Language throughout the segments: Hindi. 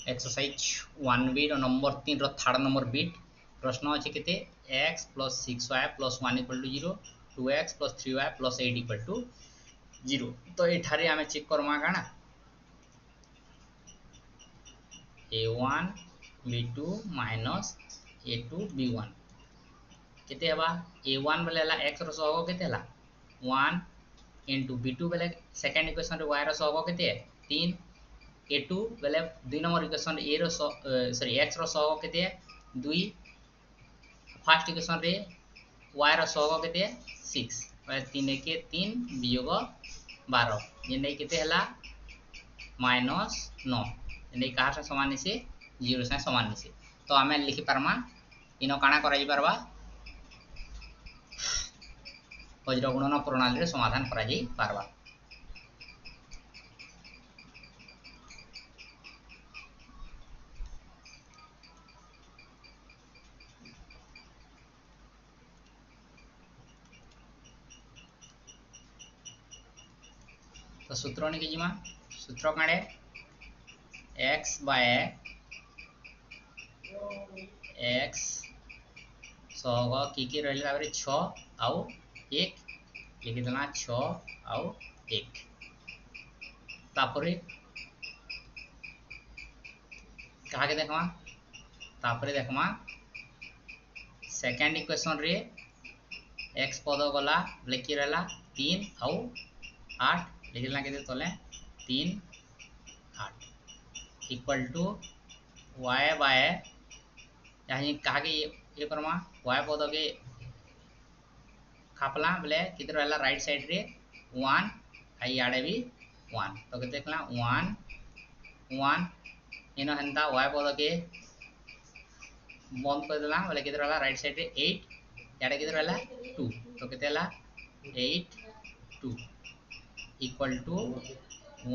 एक्सरसाइज 1 बिट और नंबर 3 थर्ड नंबर बिट प्रश्न अच्छे के x plus 6y plus 1 equal to 0 2x plus 3y plus 8 equal to 0। तो ये आम चेक करमा काना a1 b2 minus a2 b1 केते हवा a1 बेले हला x रो सहग केते हला 1 इनटू b2 बेले सेकंड इक्वेशन रे y रो सहग केते 3 a2 बेले 2 नंबर इक्वेशन रे a रो सॉरी x रो सहग केते 2 फर्स्ट इक्वेशन रे y रो सहग केते 6 बेले 3 के 3 वियोग 12 जेने केते हला माइनस 9 जेने कहा से समान से 0 से समान से। तो आमे लिखि परमा इनो काना कराई परबा वज्र गुणन प्रणाली रे समाधान करा जाई पारबा। तो सूत्र ने किजिमा सूत्र काणे x बाय x सहग की रहले ताबरे 6 आउ 1 लिखि देना 6 आउ 1 तापरे कहा के देखमा तापरे देखमा सेकंड इक्वेशन रे x पद गला बोले की रहला 3 आउ 8 लिखि देना केते तले 3 8 इक्वल टू y बाय यही कहा के ये करमा y पद के खापला बोले किधर रहला राइट साइड रे 1 आई आड़े भी 1 तो केते देखला 1 1 इनो हंता y पद के बंद कर देला बोले किधर रहला राइट साइड रे 8 याडे किधर रहला 2 तो केते हला 8 2 इक्वल टू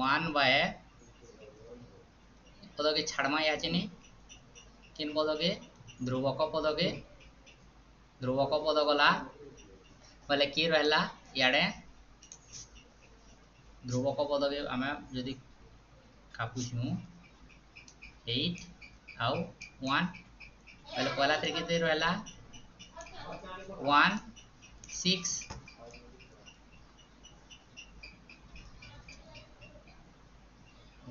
1 बाय पद के छाड़मा याचेनी किन पद के ध्रुवक पद गला बोले कि रहला याडे ध्रुवक पद के आमे जदी कापुछु 8 आउ 1 बोले पहला तरीके ते रहला 1 6 1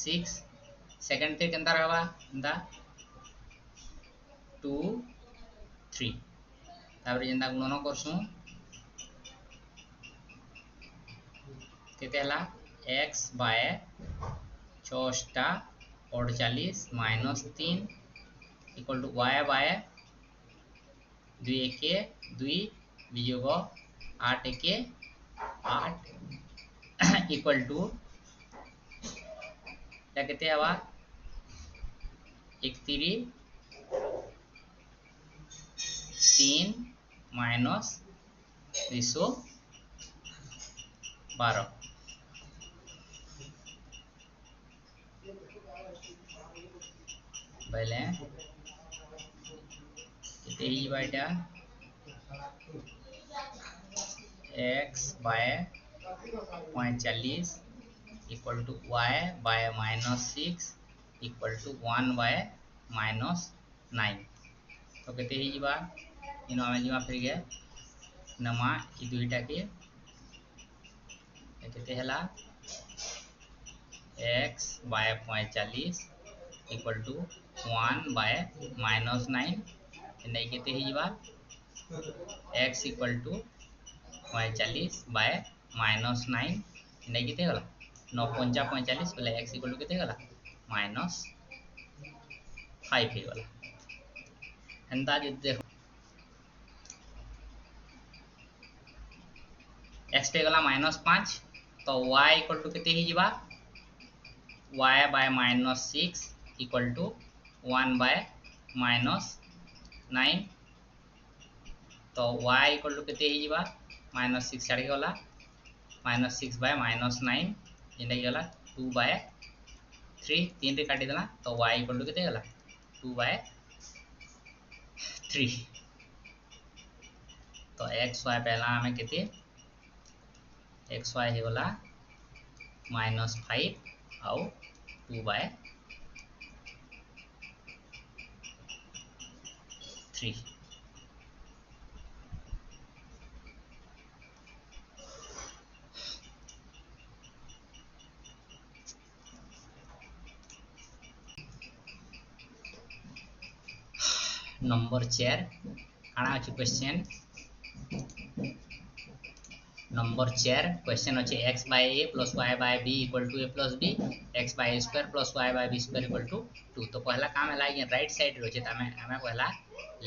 6 सेकंड ते केंता रहबा इंदा 2 3 तापर जेंदा गुणन करसु केते हला x by 6 48 minus 3 equal to y by 2 के 2 वियोग 8 के 8 इक्वल टू या केते हवा 1 3 माइनस 212 पहले कितने ही बाइटा x by 45 equal to y by minus 6 equal to 1 by minus 9 तो केते ही जीवा इनो आमे जीवा फिर गए नमा ई दुईटा के केते हला x by 45 equal to 1 by minus 9 इने केते ही जीवा x equal to 45 by minus 9 इने केते गला 9 पंजा 45 बोले x इक्वल टू केते गला माइनस 5 ही गला एंता जे देखो x पे गला माइनस 5 तो y इक्वल टू केते ही जीवा y by minus 6 equal to 1 by minus 9 तो y इक्वल टू केते ही जीवा माइनस 6 छाड़ी गला माइनस 6 बाय माइनस 9 इने गला 2 बाय 3 3 रे काटी देला तो y इक्वल टू केते गला 2 बाय 3 तो x y पहला हमें केते x y हे गला -5 आउ 2/3। नंबर 4 काना अछि क्वेश्चन नंबर 4 क्वेश्चन अच्छे x by a plus y by b equal to a plus b x by a square plus y by b square equal to 2। तो पहला काम है ये राइट साइड रो छे तमे हमें पहला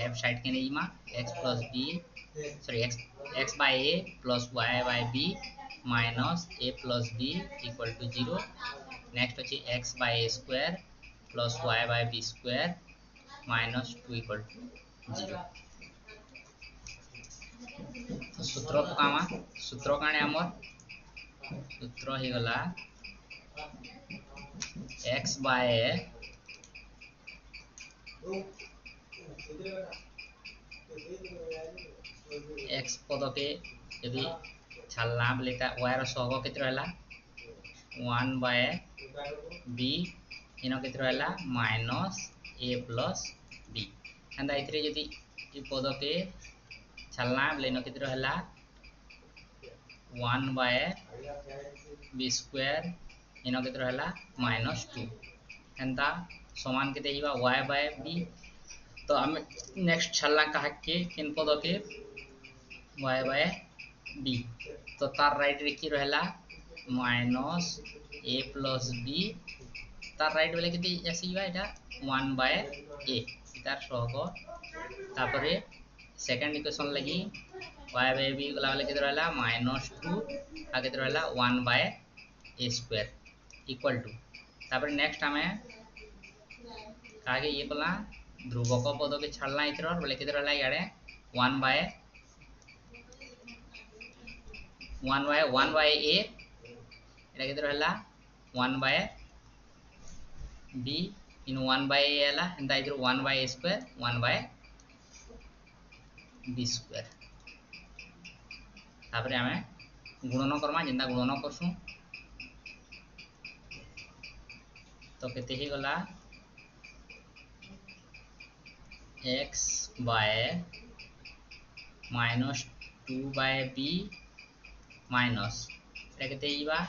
लेफ्ट साइड के नेइमा x plus b sorry x by a plus y by b minus a plus b equal to 0। Next अच्छे x by a square plus y by b square minus 2 equal to 0। तो सूत्र पकामा सूत्र काने हमर सूत्र ही गला x by x पद के यदि छलना बोलेता y रो सहग केते रहला 1 by b इनो केते रहला माइनस a plus b एंदा इतरे यदि ई पद के छलना बोले इनो केते रहला 1 by b square इनो केते रहला -2 एंता समान केते हिबा y by b। तो हम नेक्स्ट छलना कहा के किन पद के y by b तो तार राइट रे की रहला -a plus b तार राइट वाले केते ऐसे हिबा एटा 1 by a तार सहग तापरे सेकंड इक्वेशन लगी y by b गला वाले केते रहला -2 आ केते रहला 1 by a square equal to तापर नेक्स्ट हमें आगे ये बोला ध्रुवक पद के छाड़ना इतर बोले केते रहला याडे 1 by a एटा केते रहला 1 by b in 1 by a हला एंदा इधर 1 by a square 1 by b square तापर हमें गुणन करमा जेंदा गुणन करसु तो केते ही गला x by -2 by b minus एटा केते हिबा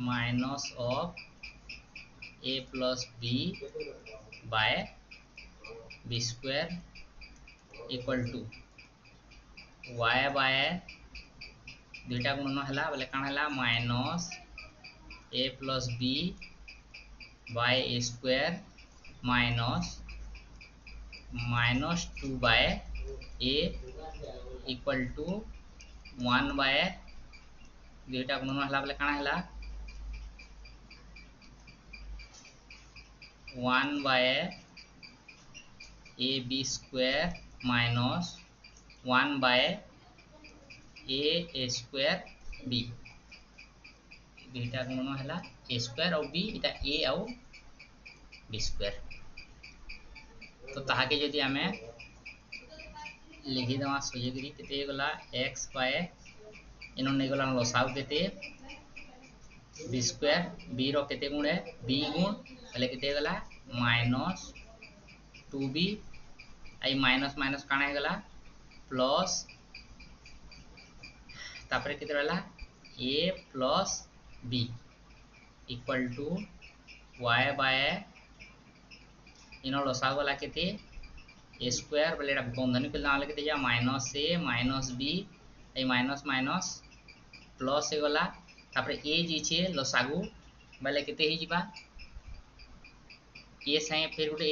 minus of a plus b by b square equal to y by दुईटा गुणन हला बोले कान हला minus a plus b by a square -2 by a equal to 1 by दुईटा गुणन हला बोले कान हला 1 by a b square minus 1 by a square b दुईटा गुणन हला a square और b इटा a और b square। तो ताहाके जदि आमे लिखि दमा सोजेगिरी केते गला x by इनो नै गला लसाउ केते b square b रो केते गुण है b गुण पहले केते गला -2b आई माइनस माइनस काना है गला प्लस तापरे केते रहला a plus b equal to y by इनो लसाउ वाला केते a स्क्वायर बोले बंधन पे लाले केते जा -a -b आई माइनस माइनस प्लस हे गला तापरे a जी छे लसागु बोले केते ही जिबा a साइ फिर गोटे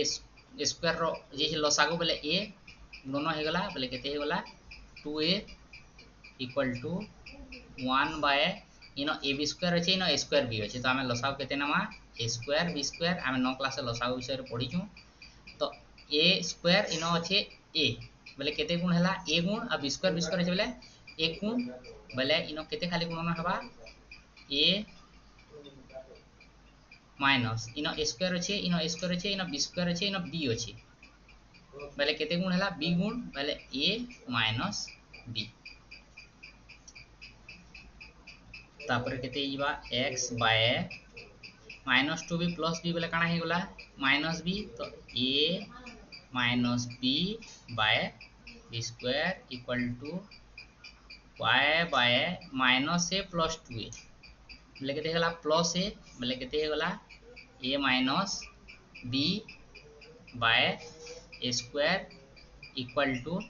स्क्वायर रो जे छे लसागु बोले a गुणन हे गला बोले केते हे गला 2a इक्वल टू 1 by इनो a b स्क्वायर अछि इनो a स्क्वायर b अछि तो हमें लसागु केते नमा a स्क्वायर b स्क्वायर हमें 9 क्लास से लसागु विषय रे पढी छु। तो a स्क्वायर इनो अछि a बोले केते गुण हला a गुण आ b स्क्वायर अछि बोले a गुण बोले इनो केते खाली गुणन हबा a minus Eno a square अछि इनो a स्क्वायर अछि इनो b स्क्वायर अछि इनो b अछि बोले केते गुण हला b गुण बोले a माइनस b तापर केते इबा x by -2 b plus b बोले काଣା हेगला -b तो a -b by b square equal to y by -a plus 2a बोले केते हेगला प्लस a बोले केते हेगला a minus b by a square equal to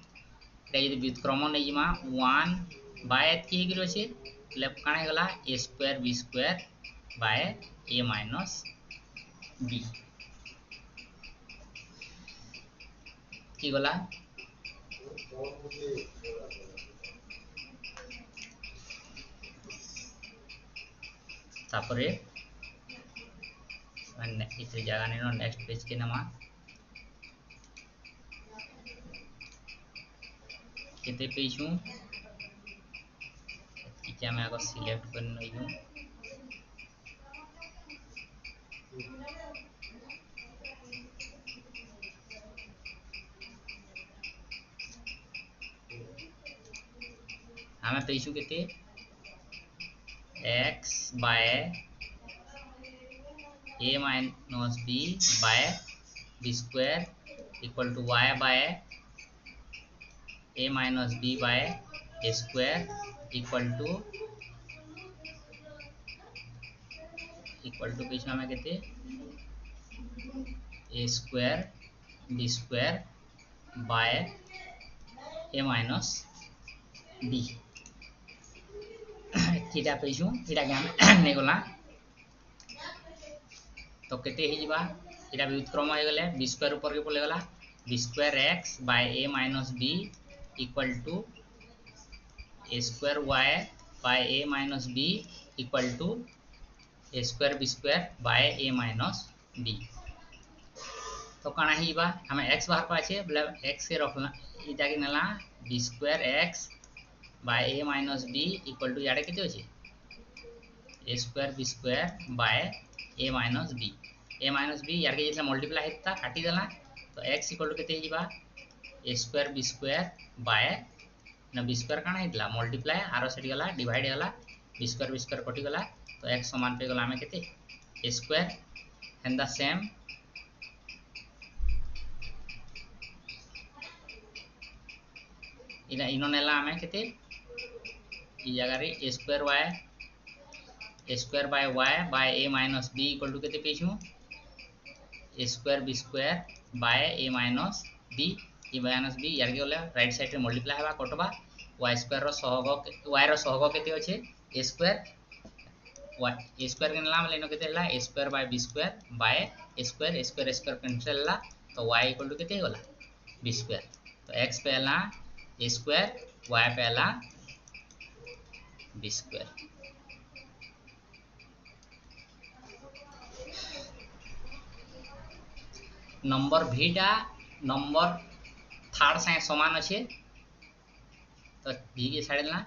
यदि व्युत्क्रम नहीं जिमा 1 बाय एतकी हेगिरो छे बोले काଣା हेगला a square b square by a minus b की गला तापरे इतनी जगह ने नेक्स्ट पेज के नमा केते पेज हूँ क्या मैं अगर सिलेक्ट कर नहीं हूँ हमें पेज हूँ केते x by a minus b by b square equal to y by a minus b by a square equal to पेज में कहते a square b square by a minus b किटा पेज हूँ इटा के नहीं गला तो केते ही जीवा इटा व्युत्क्रम हो गले b स्क्वायर ऊपर के पले गला b square x by a minus b equal to a square y by a minus b equal to a square b square by a minus b तो काना ही जीवा हमें x बाहर पाछे बोले x के रखला इटा के नला b square x by a minus b equal to याडे केते होचे a square b square by a minus b यार के जैसे मल्टीप्लाई हेता काटी देला तो x इक्वल टू केते Hiba a square b square bye ना b स्क्वायर काना हेतला मल्टीप्लाई आरो सेट गला डिवाइड गला b स्क्वायर कटि गला तो x समान पे गला हमें केते a square and the same इना इनो नेला हमें केते ई जगह रे a square by y by a minus b equal to केते पेछू a square b square by a minus b यार के बोले राइट साइड रे मल्टीप्लाई हेबा कटबा y स्क्वायर रो सहग y रो सहग केते होचे a स्क्वायर के नाम लेनो केते हला a square by b square by a square cancel ला तो y इक्वल टू केते होला b स्क्वायर तो x पे हला a स्क्वायर y पे हला b स्क्वायर नंबर भीटा नंबर थर्ड साइड समान अच्छे तो भी के छाड़ देना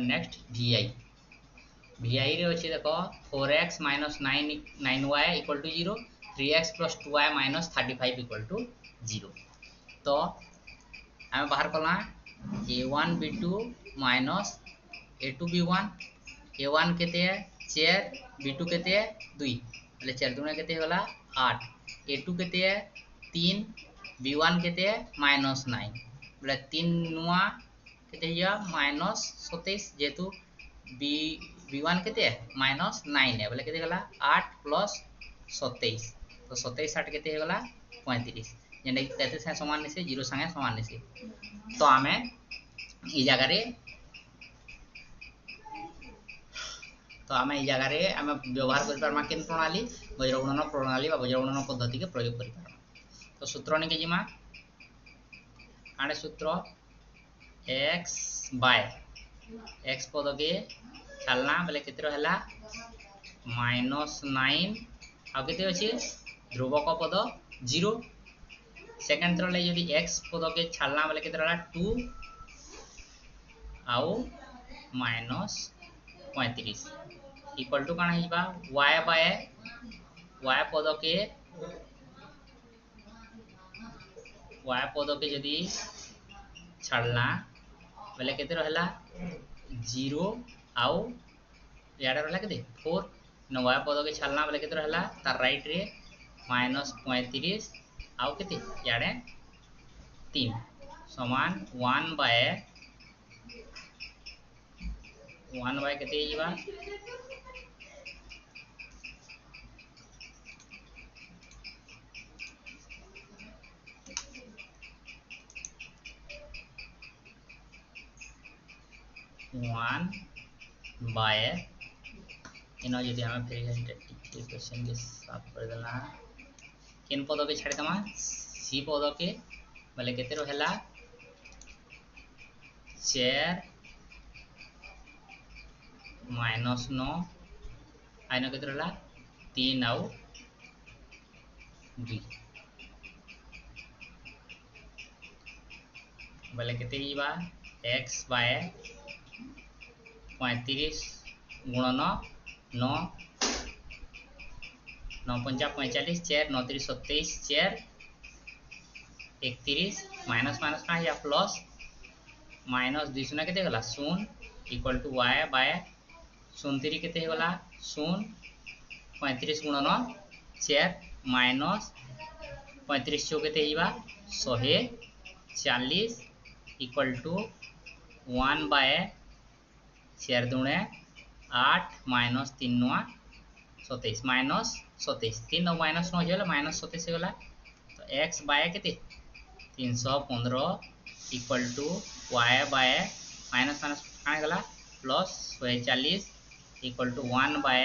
नेक्स्ट vi रे अच्छे देखो 4x minus 9y equal to 0 3x plus 2y minus 35 equal to 0 तो आम बाहर कला a1 b2 minus a2 b1 a1 केते 4 b2 केते 2 बोले 4 दूना केते होला 8 a2 केते 3 b1 केते माइनस 9 बोले 3 नुआ केते या माइनस 27 जेतु b1 केते माइनस 9 है बोले केते होला 8 प्लस 27 तो 27 8 केते होला 35 जेने 33 से समान से 0 संगे समान से तो आमे ई जगह रे आमे व्यवहार कर पारमा केन प्रणाली वज्रगुणन प्रणाली वज्रगुणन पद्धति के प्रयोग कर पारमा तो सूत्र ने के जिमा आने सूत्र x बाय x पद के चलना बोले केते रहला -9 आ केते अछि ध्रुवक पद 0 सेकंड थ्रो ले यदि x पद के छालना बोले केते रहला 2 आउ -35 इक्वल टू काना हिबा y बाय y पद के यदि छाड़ना बोले केते रहला 0 आउ याडा रहला केते 4 नवा पद के छाड़ना बोले केते रहला तार राइट रे -35 आउ केते याडे 3 समान 1 बाय केते जीवा 1 बाय इनो यदि हमें फिर इक्वेशन के साफ कर देना किन पद के छाड़ दमा सी पद के बोले केते रहला 4 -9 आइनो केते रहला 3 आउ 2 बोले केते जीवा x बाय 35 गुणन 9 9 पंजा 45 4 9 3 27 4 31 माइनस माइनस का या प्लस माइनस 2 शून्य केते गला 0 इक्वल टू y बाय 0 केते गला 0 35 गुणन 4 माइनस 35 चो केते हिबा 140 इक्वल टू 1 बाय 4 दूणे 8 माइनस 3 9 27 माइनस 27 3 माइनस 9 हो माइनस 27 गला तो x बाय केते 315 equal to y by minus minus का गला plus 140 equal to 1 by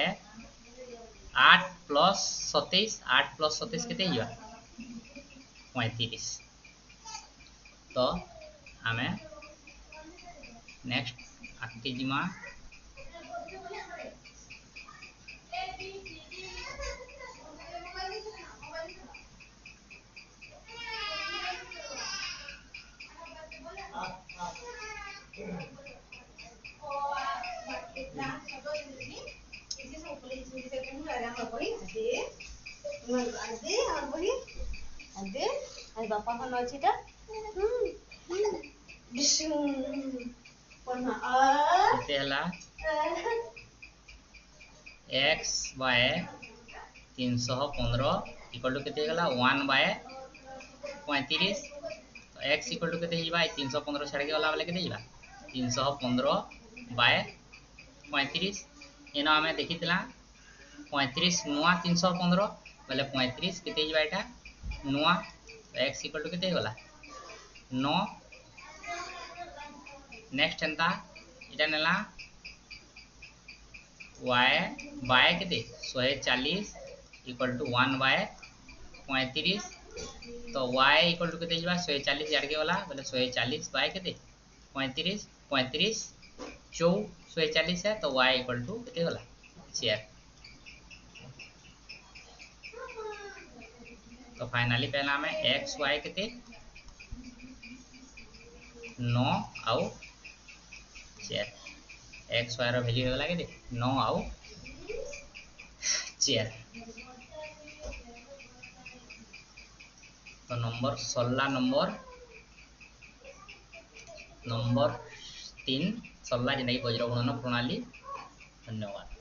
8 plus 27 8 plus 27 केते हिबा 35 तो हमें नेक्स्ट आके जिमा बापा कौन अच्छी था x बाय 315 इक्वल टू केते गला 1 बाय 35 तो x इक्वल टू केते हिबा 315 छाड़ के गला वाले केते हिबा 315 बाय 35 एना हमें देखितला 35 नुआ 315 बोले 35 केते हिबा एटा नुआ तो x इक्वल टू केते गला 9 नेक्स्ट एंता इटा नेला y बाय केते 140 इक्वल टू 1 बाय 35 तो y इक्वल टू केते हिबा 140 याड के वाला बोले 140 बाय केते 35 35 चौ 140 है तो y इक्वल टू केते होला 4 तो फाइनली पहला में x y केते 9 आउ 4 x y रो वैल्यू होला केते 9 आउ 4 तो नंबर 16 नंबर 3 16 जेना कि वज्र गुणन प्रणाली। धन्यवाद।